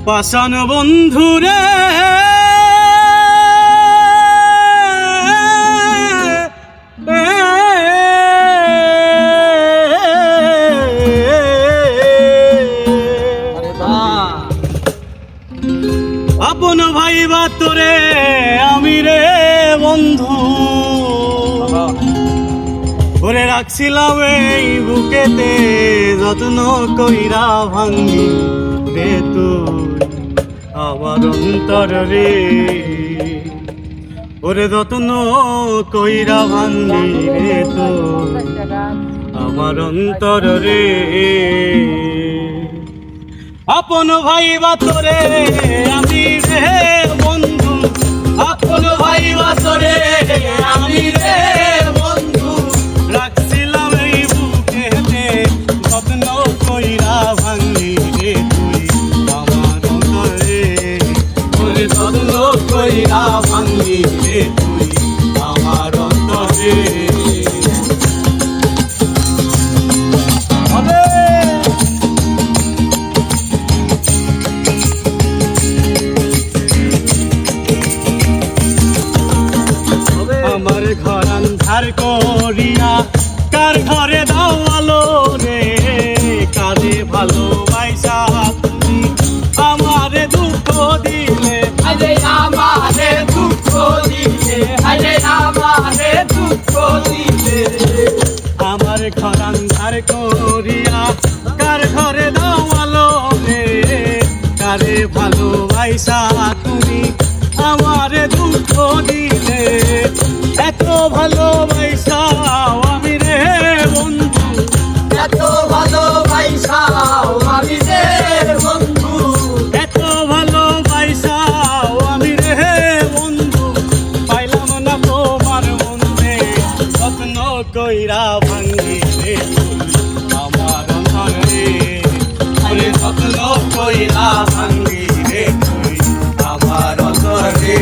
পাষাণ বন্ধুরে আপন ভাইবা তোরে আমি রে বন্ধু করে রাখছিলাম এই বুকেতে যত্ন কইরা ভাঙ্গি রে তুই আমার অন্তর রে ওরে যত্ন কইরা ভাঙ্গি রে তুই আমার অন্তর রে আপন ভাইবা তোরে আমি রে বন্ধু আপন ভাইবা তোরে আমি রে বন্ধু রাখছিলাম এই বুকেতে যত্ন কইরা ভাঙলি রে তুই আমার অন্তরে ওরে যত্ন কইরা ভাঙলি রে তুই আমার অন্তরে আমার ঘর আন্ধার করিয়া কার ঘরে দাও আলো রে কারে ভালোবাসা তুমি আমারে দুঃখ দিলে আরে আমারে দুঃখ দিলে আরে আমারে দুঃখ দিলে আমার ঘর আন্ধার করিয়া কার ঘরে দাও আলো রে কারে ভালোবাসা তুমি আমারে দুঃখ দিলে এত ভালোবাসা আমি রে বন্ধু এত ভালোবাসা আমি রে বন্ধু এত ভালোবাসা আমি রে বন্ধু পাইলাম না তোমার মনে যত্ন কইরা ভাঙ্গি রে আমার অন্তরে ওরে যত্ন কইরা ভাঙ্গি রে তুই আমার অন্তরে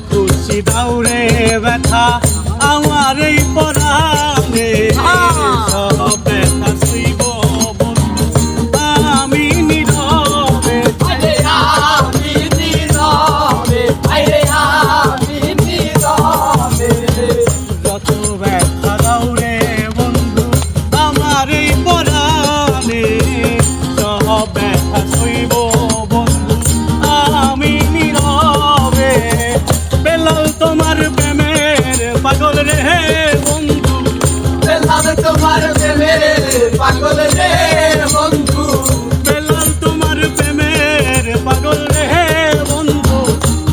খুশি দাউরে ব্যথা আমার এই পরাণে সব ব্যথা শুইব বন্ধু আমি নীরবে আরে আমি নীরবে আরে আমি নীরবে যত ব্যথা দাউরে বন্ধু আমার এই পরাণে সব ব্যথা শুইব বন্ধু আমি নীরবে বেলাল তোমার প্রেমের পাগল রে বন্ধু বেলাল তোমার প্রেমের পাগল রে বন্ধু বেলাল তোমার প্রেমের পাগল রে বন্ধু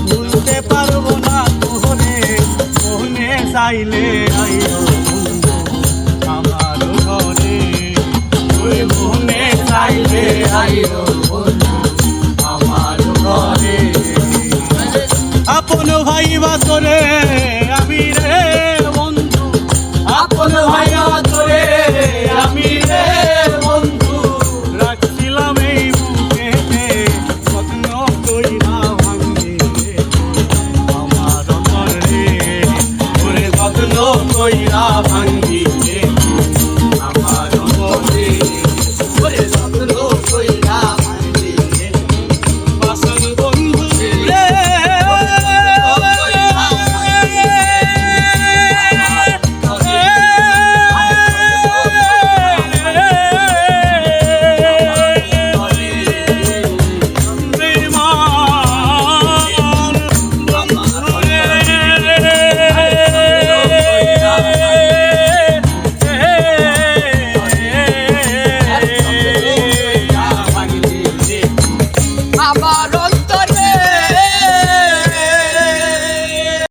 ভুলতে পারবো না তোরে মনে চাইলে আইও বন্ধু আমার ঘরে তুই মনে চাইলে আইও বন্ধু আমার ঘরে আপন ভাইবা তোরে